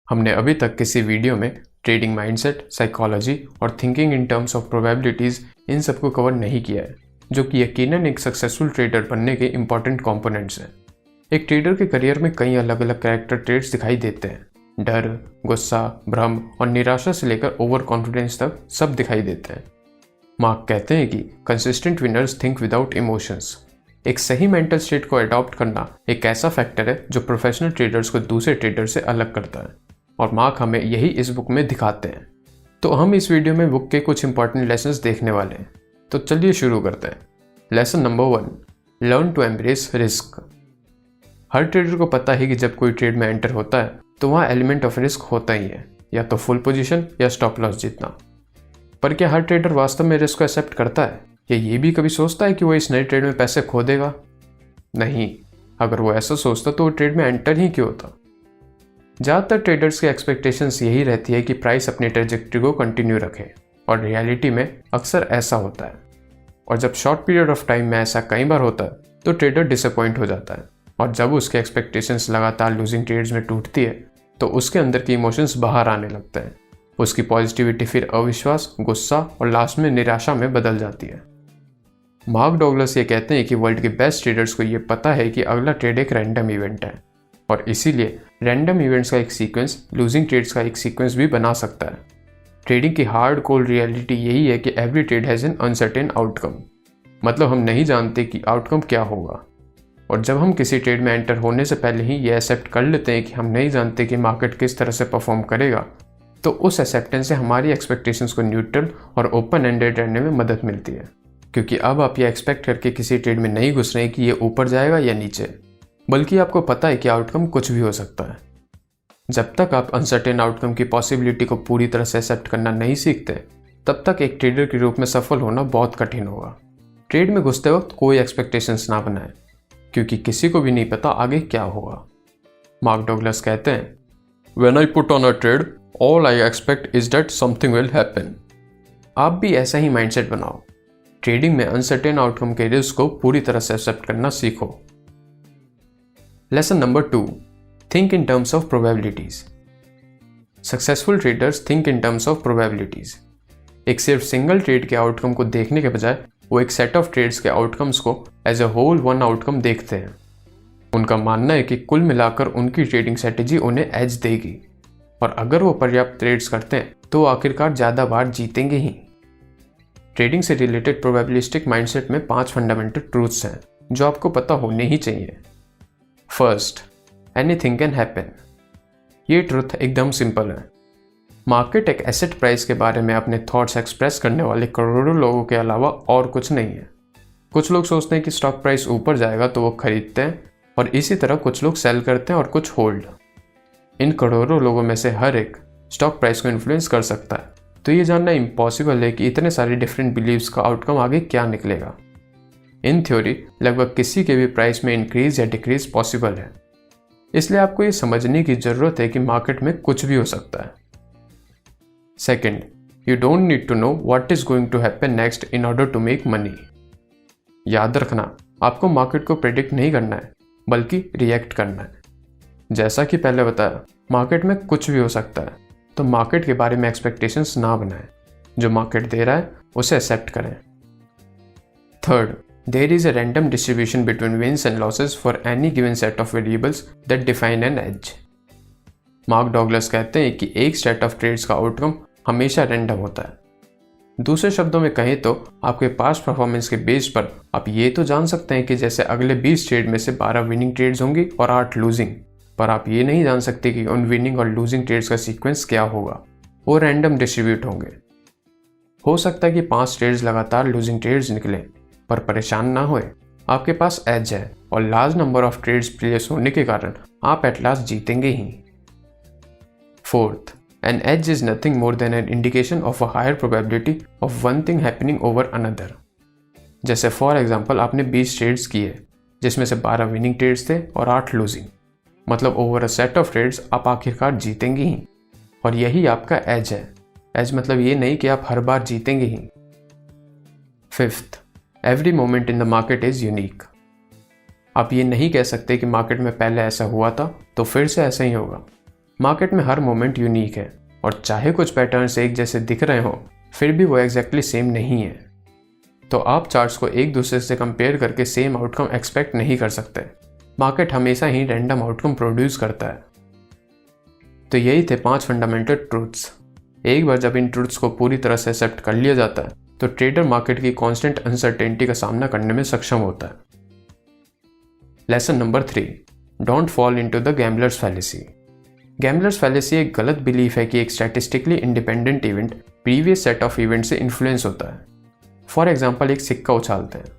हमने अभी तक किसी वीडियो में ट्रेडिंग माइंडसेट, साइकोलॉजी और thinking in terms of probabilities इन सबको कवर नहीं किया है, जो कि यकीनन एक सक्सेसफुल ट्रेडर बनने के इंपॉर्टेंट कंपोनेंट्स हैं। एक ट्रेडर के करियर में कई अलग अलग कैरेक्टर ट्रेट्स दिखाई देते हैं। डर, गुस्सा, भ्रम और निराशा से लेकर ओवर कॉन्फिडेंस तक सब दिखाई देते हैं। मार्क कहते हैं कि consistent winners think without emotions. एक सही मेंटल स्टेट को अडॉप्ट करना एक ऐसा फैक्टर है जो प्रोफेशनल ट्रेडर्स को दूसरे ट्रेडर से अलग करता है, और मार्क हमें यही इस बुक में दिखाते हैं। तो हम इस वीडियो में बुक के कुछ इंपॉर्टेंट लेसन्स देखने वाले हैं। तो चलिए शुरू करते हैं। Lesson number 1, learn to embrace risk. हर ट्रेडर को पता है कि जब कोई ट्रेड में एंटर होता है तो वहाँ एलिमेंट ऑफ रिस्क होता ही है, या तो फुल पोजीशन या स्टॉप लॉस जीतना। पर क्या हर ट्रेडर वास्तव में रिस्क को एक्सेप्ट करता है, या ये भी कभी सोचता है कि वो इस नए ट्रेड में पैसे खो देगा? नहीं, अगर वो ऐसा सोचता तो वो ट्रेड में एंटर ही क्यों होता। ज़्यादातर ट्रेडर्स की एक्सपेक्टेशंस यही रहती है कि प्राइस अपनी ट्रेजेक्टरी को कंटिन्यू रखे, और रियलिटी में अक्सर ऐसा होता है। और जब शॉर्ट पीरियड ऑफ टाइम में ऐसा कई बार होता है तो ट्रेडर डिसअपॉइंट हो जाता है, और जब उसके एक्सपेक्टेशंस लगातार लूजिंग ट्रेड्स में टूटती है तो उसके अंदर के इमोशंस बाहर आने लगते हैं। उसकी पॉजिटिविटी फिर अविश्वास, गुस्सा और लास्ट में निराशा में बदल जाती है। मार्क डॉगलस ये कहते हैं कि वर्ल्ड के बेस्ट ट्रेडर्स को ये पता है कि अगला ट्रेड एक रैंडम इवेंट है, और इसीलिए रैंडम इवेंट्स का एक सीक्वेंस लूजिंग ट्रेड्स का एक सीक्वेंस भी बना सकता है। ट्रेडिंग की हार्ड कोल्ड रियलिटी यही है कि every trade has an uncertain outcome. मतलब हम नहीं जानते कि आउटकम क्या होगा, और जब हम किसी ट्रेड में एंटर होने से पहले ही ये एक्सेप्ट कर लेते हैं कि हम नहीं जानते कि मार्केट किस तरह से परफॉर्म करेगा, तो उस एक्सेप्टेंस से हमारी एक्सपेक्टेशंस को न्यूट्रल और ओपन एंडेड रहने में मदद मिलती है। क्योंकि अब आप ये एक्सपेक्ट करके किसी ट्रेड में नहीं घुस रहे हैं कि ये ऊपर जाएगा या नीचे, बल्कि आपको पता है कि आउटकम कुछ भी हो सकता है। जब तक आप अनसर्टेन आउटकम की पॉसिबिलिटी को पूरी तरह से एक्सेप्ट करना नहीं सीखते, तब तक एक ट्रेडर के रूप में सफल होना बहुत कठिन होगा। ट्रेड में घुसते वक्त कोई एक्सपेक्टेशंस ना बनाएं, क्योंकि किसी को भी नहीं पता आगे क्या होगा। मार्क डॉगलस कहते हैं, When I put on a trade, all I expect is that something will happen. आप भी ऐसा ही माइंडसेट बनाओ। ट्रेडिंग में अनसर्टेन आउटकम के रिस्क को पूरी तरह से एक्सेप्ट करना सीखो। Lesson number 2, think in terms of probabilities. Successful traders think in terms of probabilities. एक सिर्फ सिंगल ट्रेड के आउटकम को देखने के बजाय वो एक सेट ऑफ ट्रेड्स के आउटकम्स को as a whole one outcome देखते हैं। उनका मानना है कि कुल मिलाकर उनकी ट्रेडिंग स्ट्रेटेजी उन्हें एज देगी, और अगर वो पर्याप्त ट्रेड्स करते हैं तो आखिरकार ज़्यादा बार जीतेंगे ही। ट्रेडिंग से रिलेटेड प्रोबेबिलिस्टिक माइंडसेट में 5 फंडामेंटल ट्रूथ्स हैं जो आपको पता होने ही चाहिए। First, anything can happen. ये ट्रूथ एकदम सिंपल है। मार्केट एक एसेट प्राइस के बारे में अपने थॉट्स एक्सप्रेस करने वाले करोड़ों लोगों के अलावा और कुछ नहीं है। कुछ लोग सोचते हैं कि स्टॉक प्राइस ऊपर जाएगा तो वो खरीदते हैं, और इसी तरह कुछ लोग सेल करते हैं और कुछ होल्ड। इन करोड़ों लोगों में से हर एक स्टॉक प्राइस को इन्फ्लुएंस कर सकता है, तो ये जानना इम्पॉसिबल है कि इतने सारे डिफरेंट बिलीव्स का आउटकम आगे क्या निकलेगा। इन थ्योरी लगभग किसी के भी प्राइस में इंक्रीज या डिक्रीज पॉसिबल है, इसलिए आपको ये समझने की ज़रूरत है कि मार्केट में कुछ भी हो सकता है। Second, you don't need to know what is going to happen next in order to make money. याद रखना, आपको मार्केट को प्रेडिक्ट नहीं करना है, बल्कि रिएक्ट करना है। जैसा कि पहले बताया, मार्केट में कुछ भी हो सकता है, तो मार्केट के बारे में एक्सपेक्टेशंस ना बनाएं। जो मार्केट दे रहा है उसे एक्सेप्ट करें। Third, there is a random distribution between wins and losses for any given set of variables that define an edge. Mark Douglas कहते हैं कि एक सेट ऑफ ट्रेड्स का आउटकम हमेशा रैंडम होता है। दूसरे शब्दों में कहें तो आपके पास्ट परफॉर्मेंस के बेस पर आप ये तो जान सकते हैं कि जैसे अगले 20 ट्रेड में से 12 विनिंग ट्रेड्स होंगी और 8 लूजिंग, पर आप ये नहीं जान सकते कि उन विनिंग और लूजिंग ट्रेड्स का सीक्वेंस क्या होगा। वो रैंडम डिस्ट्रीब्यूट होंगे। हो सकता है कि 5 ट्रेड्स लगातार लूजिंग ट्रेड्स निकलें, पर परेशान ना होए, आपके पास एज है, और large number of trades place होने के कारण आप एट लास्ट जीतेंगे ही। Fourth, an edge is nothing more than an indication of a higher probability of one thing happening over another. जैसे फॉर एग्जाम्पल आपने 20 ट्रेड्स किए, जिसमें से 12 विनिंग ट्रेड्स थे और 8 लूजिंग। मतलब over a set of trades आप आखिरकार जीतेंगे ही, और यही आपका एज है। एज मतलब ये नहीं कि आप हर बार जीतेंगे ही। Fifth, every moment in the market is unique. आप ये नहीं कह सकते कि मार्केट में पहले ऐसा हुआ था तो फिर से ऐसा ही होगा। मार्केट में हर मोमेंट यूनिक है और चाहे कुछ पैटर्न्स एक जैसे दिख रहे हों, फिर भी वो एग्जैक्टली सेम नहीं है। तो आप चार्ट्स को एक दूसरे से कंपेयर करके सेम आउटकम एक्सपेक्ट नहीं कर सकते। मार्केट हमेशा ही रैंडम आउटकम प्रोड्यूस करता है। तो यही थे 5 फंडामेंटल ट्रूथ्स। एक बार जब इन ट्रूथ्स को पूरी तरह से एक्सेप्ट कर लिया जाता है तो ट्रेडर मार्केट की कांस्टेंट अनसर्टेनिटी का सामना करने में सक्षम होता है। Lesson number 3, don't fall into the gamblers fallacy. Gamblers fallacy एक गलत बिलीफ है कि एक statistically independent event previous set of event से इन्फ्लुएंस होता है। फॉर एग्जाम्पल, एक सिक्का उछालते हैं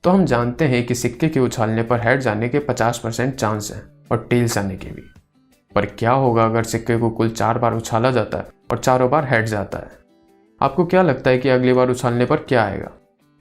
तो हम जानते हैं कि सिक्के के उछालने पर हेड जाने के 50% चांस हैं और टेल्स आने के भी। पर क्या होगा अगर सिक्के को कुल 4 बार उछाला जाता है और चारों बार हेड्स आता है? आपको क्या लगता है कि अगली बार उछालने पर क्या आएगा,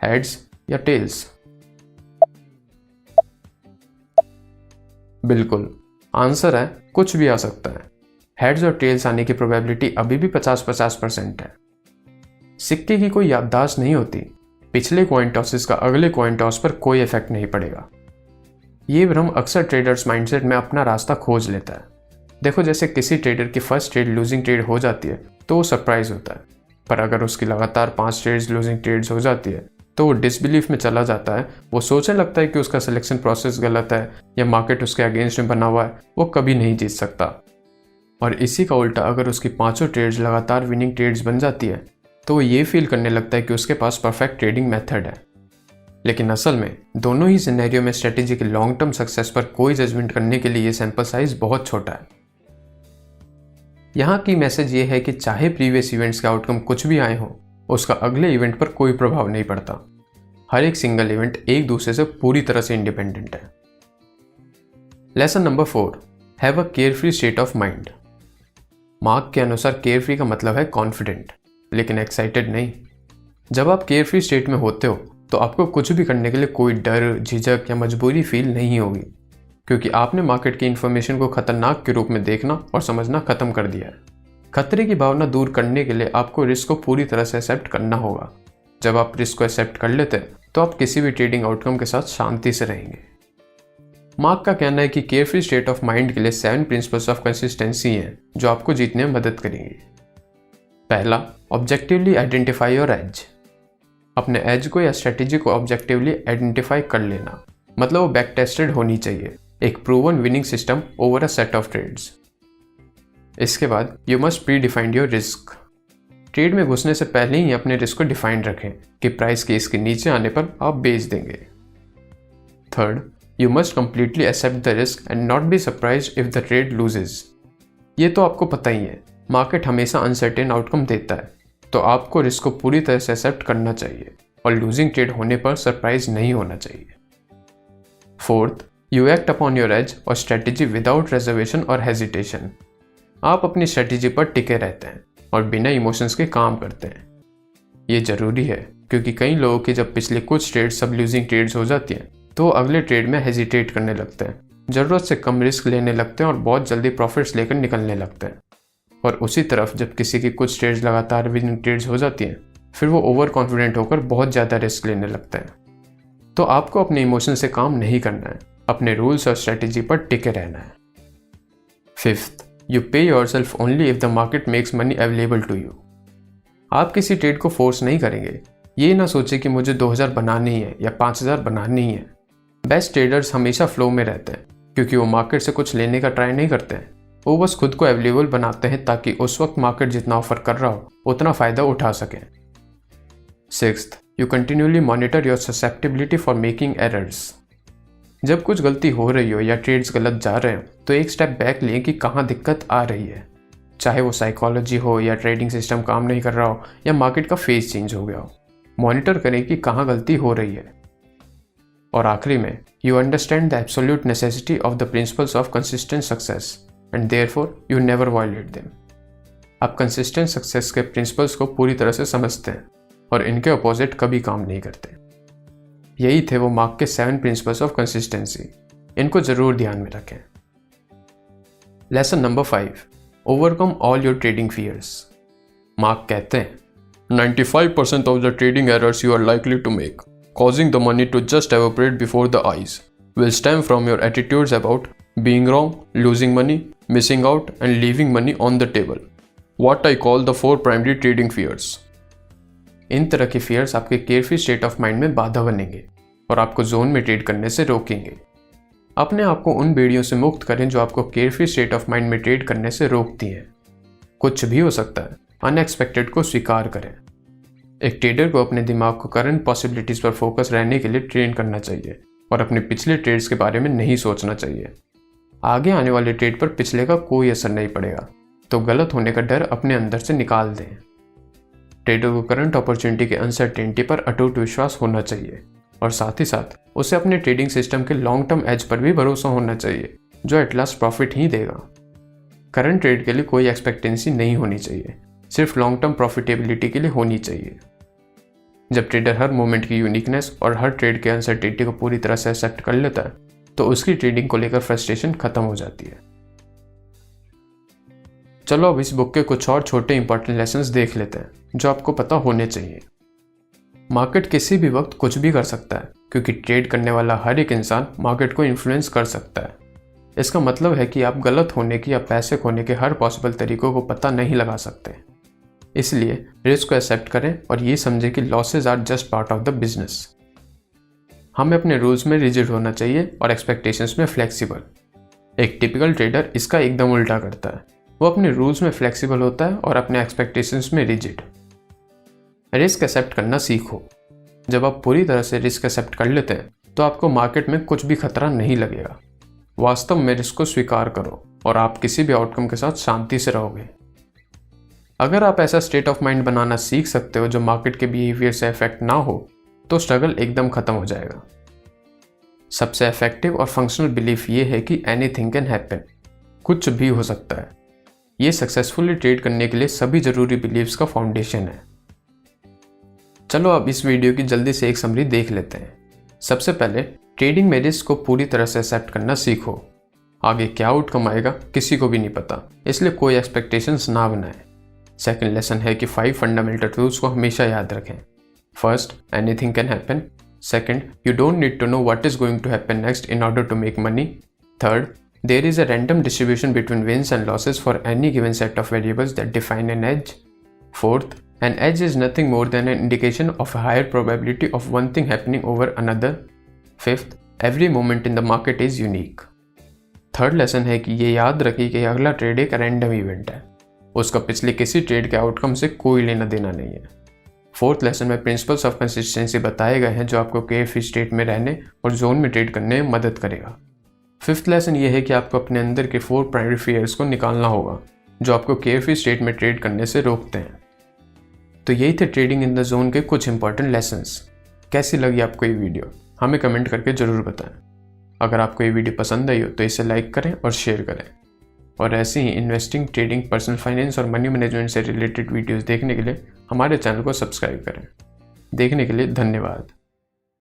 हेड्स या टेल्स? बिल्कुल, आंसर है कुछ भी आ सकता है। हेड्स और टेल्स आने की प्रोबेबिलिटी अभी भी 50-50% है। सिक्के की कोई याददाश्त नहीं होती, पिछले कॉइन टॉसेस का अगले कॉइन टॉस पर कोई इफेक्ट नहीं पड़ेगा। ये भ्रम अक्सर ट्रेडर्स माइंडसेट में अपना रास्ता खोज लेता है। देखो, जैसे किसी ट्रेडर की फर्स्ट ट्रेड लूजिंग ट्रेड हो जाती है तो वो सरप्राइज होता है, पर अगर उसकी लगातार 5 ट्रेड्स लूजिंग ट्रेड्स हो जाती है तो वो डिसबिलीफ में चला जाता है। वो सोचने लगता है कि उसका सिलेक्शन प्रोसेस गलत है या मार्केट उसके अगेंस्ट में बना हुआ है, वो कभी नहीं जीत सकता। और इसी का उल्टा, अगर उसकी 5 ट्रेड्स लगातार विनिंग ट्रेड्स बन जाती है तो वो ये फील करने लगता है कि उसके पास परफेक्ट ट्रेडिंग मेथड है। लेकिन असल में दोनों ही सिनेरियो में स्ट्रेटेजी के लॉन्ग टर्म सक्सेस पर कोई जजमेंट करने के लिए ये सैंपल साइज बहुत छोटा है। यहाँ की मैसेज ये है कि चाहे प्रीवियस इवेंट्स के आउटकम कुछ भी आए हों, उसका अगले इवेंट पर कोई प्रभाव नहीं पड़ता। हर एक सिंगल इवेंट एक दूसरे से पूरी तरह से इंडिपेंडेंट है। Lesson number 4, have a carefree state of mind. Mark के अनुसार केयरफ्री का मतलब है कॉन्फिडेंट, लेकिन एक्साइटेड नहीं। जब आप केयरफ्री स्टेट में होते हो तो आपको कुछ भी करने के लिए कोई डर, झिझक या मजबूरी फील नहीं होगी, क्योंकि आपने मार्केट की इन्फॉर्मेशन को खतरनाक के रूप में देखना और समझना खत्म कर दिया है। खतरे की भावना दूर करने के लिए आपको रिस्क को पूरी तरह से एक्सेप्ट करना होगा। जब आप रिस्क को एक्सेप्ट कर लेते हैं तो आप किसी भी ट्रेडिंग आउटकम के साथ शांति से रहेंगे। मार्क का कहना है कि केयरफ्री स्टेट ऑफ माइंड के लिए 7 प्रिंसिपल्स ऑफ कंसिस्टेंसी हैं जो आपको जीतने में मदद करेंगे। पहला, ऑब्जेक्टिवली आइडेंटिफाई योर एज। अपने एज को या स्ट्रेटेजी को ऑब्जेक्टिवली आइडेंटिफाई कर लेना, मतलब वो बैक टेस्टेड होनी चाहिए, एक proven winning system over a set of trades. इसके बाद, you must predefined your risk. Trade में घुसने से पहले ही अपने रिस्क को डिफाइन रखें कि प्राइस के इसके नीचे आने पर आप बेच देंगे। Third, you must completely accept the risk and not be surprised if the trade loses. ये तो आपको पता ही है, मार्केट हमेशा अनसर्टेन आउटकम देता है, तो आपको रिस्क को पूरी तरह से एक्सेप्ट करना चाहिए और लूजिंग ट्रेड होने पर सरप्राइज नहीं होना चाहिए। Fourth, you act upon your age और स्ट्रेटेजी विदाउट रिजर्वेशन और हेजिटेशन। आप अपनी स्ट्रेटेजी पर टिके रहते हैं और बिना इमोशंस के काम करते हैं। ये जरूरी है क्योंकि कई लोगों की जब पिछले कुछ ट्रेड सब लूजिंग ट्रेड्स हो जाती हैं तो वो अगले ट्रेड में हेजिटेट करने लगते हैं, ज़रूरत से कम रिस्क लेने लगते हैं और बहुत जल्दी प्रॉफिट्स लेकर निकलने लगते हैं। और उसी तरफ जब किसी की कुछ ट्रेड्स लगातार विनिंग ट्रेड्स हो जाती हैं, फिर वो ओवर कॉन्फिडेंट होकर बहुत ज़्यादा रिस्क लेने लगते हैं। तो आपको अपने इमोशन से काम नहीं करना है, अपने रूल्स और स्ट्रेटेजी पर टिके रहना है। Fifth, you pay yourself only if the market makes money available to you. आप किसी ट्रेड को फोर्स नहीं करेंगे। ये ना सोचे कि मुझे 2000 बनानी है या 5000 बनानी है। बेस्ट ट्रेडर्स हमेशा फ्लो में रहते हैं क्योंकि वो मार्केट से कुछ लेने का ट्राई नहीं करते हैं, वो बस खुद को अवेलेबल बनाते हैं ताकि उस वक्त मार्केट जितना ऑफर कर रहा हो उतना फ़ायदा उठा सकें। Sixth, you continually monitor your susceptibility for making errors. जब कुछ गलती हो रही हो या ट्रेड्स गलत जा रहे हो तो एक स्टेप बैक लें कि कहाँ दिक्कत आ रही है, चाहे वो साइकोलॉजी हो या ट्रेडिंग सिस्टम काम नहीं कर रहा हो या मार्केट का फेस चेंज हो गया हो। मॉनिटर करें कि कहाँ गलती हो रही है। और आखिरी में, you understand the absolute necessity of the principles of consistent success and therefore you never violate them. आप कंसिस्टेंट सक्सेस के प्रिंसिपल्स को पूरी तरह से समझते हैं और इनके अपोजिट कभी काम नहीं करते। यही थे वो मार्क के 7 प्रिंसिपल्स ऑफ कंसिस्टेंसी। इनको जरूर ध्यान में रखें। Lesson number 5, overcome all your trading fears. Mark कहते हैं 95% of the trading errors you are likely to make, causing the money to just evaporate before the eyes, will stem from your attitudes about being wrong, losing money, missing out, and leaving money on the table. What I call the 4 primary trading fears. इन तरह के fears आपके carefree state of mind में बाधा बनेंगे और आपको zone में trade करने से रोकेंगे। अपने आप को उन बेड़ियों से मुक्त करें जो आपको केयरफ्री स्टेट ऑफ माइंड में ट्रेड करने से रोकती हैं। कुछ भी हो सकता है, अनएक्सपेक्टेड को स्वीकार करें। एक ट्रेडर को अपने दिमाग को करंट पॉसिबिलिटीज पर फोकस रहने के लिए ट्रेन करना चाहिए और अपने पिछले ट्रेड्स के बारे में नहीं सोचना चाहिए। आगे आने वाले ट्रेड पर पिछले का कोई असर नहीं पड़ेगा, तो गलत होने का डर अपने अंदर से निकाल दें। ट्रेडर को करंट अपॉर्चुनिटी के अनसर्टेनिटी पर अटूट विश्वास होना चाहिए और साथ ही साथ उसे अपने ट्रेडिंग सिस्टम के लॉन्ग टर्म एज पर भी भरोसा होना चाहिए, जो एट लास्ट प्रॉफिट ही देगा। करंट ट्रेड के लिए कोई एक्सपेक्टेंसी नहीं होनी चाहिए, सिर्फ लॉन्ग टर्म प्रॉफिटेबिलिटी के लिए होनी चाहिए। जब ट्रेडर हर मोमेंट की यूनिकनेस और हर ट्रेड के अनसर्टेनिटी को पूरी तरह से एक्सेप्ट कर लेता है, तो उसकी ट्रेडिंग को लेकर फ्रस्ट्रेशन खत्म हो जाती है। चलो अब इस बुक के कुछ और छोटे इंपॉर्टेंट लेसन्स देख लेते हैं जो आपको पता होने चाहिए। मार्केट किसी भी वक्त कुछ भी कर सकता है, क्योंकि ट्रेड करने वाला हर एक इंसान मार्केट को इन्फ्लुएंस कर सकता है। इसका मतलब है कि आप गलत होने की या पैसे खोने के हर पॉसिबल तरीकों को पता नहीं लगा सकते। इसलिए रिस्क को एक्सेप्ट करें और ये समझें कि losses are just part of the business. हमें अपने रूल्स में रिजिड होना चाहिए और एक्सपेक्टेशंस में फ्लेक्सिबल। एक टिपिकल ट्रेडर इसका एकदम उल्टा करता है, वो अपने रूल्स में फ्लेक्सिबल होता है और अपने एक्सपेक्टेशंस में रिजिड। रिस्क एक्सेप्ट करना सीखो। जब आप पूरी तरह से रिस्क एक्सेप्ट कर लेते हैं तो आपको मार्केट में कुछ भी खतरा नहीं लगेगा। वास्तव में रिस्क को स्वीकार करो और आप किसी भी आउटकम के साथ शांति से रहोगे। अगर आप ऐसा स्टेट ऑफ माइंड बनाना सीख सकते हो जो मार्केट के बिहेवियर से इफेक्ट ना हो, तो स्ट्रगल एकदम खत्म हो जाएगा। सबसे इफेक्टिव और फंक्शनल बिलीफ ये है कि एनीथिंग कैन हैपन, कुछ भी हो सकता है। ये सक्सेसफुली ट्रेड करने के लिए सभी जरूरी बिलीव्स का फाउंडेशन है। चलो अब इस वीडियो की जल्दी से एक समरी देख लेते हैं। सबसे पहले ट्रेडिंग में रिस्क को पूरी तरह से एक्सेप्ट करना सीखो। आगे क्या आउटकम आएगा किसी को भी नहीं पता, इसलिए कोई एक्सपेक्टेशंस ना बनाएं। सेकंड लेसन है कि 5 फंडामेंटल ट्रूथ्स को हमेशा याद रखें। First, anything can happen. Second, you don't need to know what is going to happen next in order to make money. Third, there is a random distribution between wins and losses for any given set of variables that define an edge. Fourth, an edge is nothing more than an indication of a higher probability of one thing happening over another. Fifth, every moment in the market is unique. Third lesson है कि ये याद रखिए कि अगला trade एक random event है, उसका पिछले किसी ट्रेड के आउटकम से कोई लेना देना नहीं है। फोर्थ लेसन में प्रिंसिपल्स ऑफ कंसिस्टेंसी बताए गए हैं जो आपको केयरफ्री स्टेट में रहने और जोन में ट्रेड करने में मदद करेगा। फिफ्थ लेसन ये है कि आपको अपने अंदर के 4 प्राइमरी फियर्स को निकालना होगा जो आपको केयरफ्री स्टेट में ट्रेड करने से रोकते हैं। तो यही थे ट्रेडिंग इन द जोन के कुछ इंपॉर्टेंट लेसन्स। कैसी लगी आपको ये वीडियो हमें कमेंट करके ज़रूर बताएं। अगर आपको ये वीडियो पसंद आई हो तो इसे लाइक करें और शेयर करें। और ऐसे ही इन्वेस्टिंग, ट्रेडिंग, पर्सनल फाइनेंस और मनी मैनेजमेंट से रिलेटेड वीडियोस देखने के लिए हमारे चैनल को सब्सक्राइब करें। देखने के लिए धन्यवाद।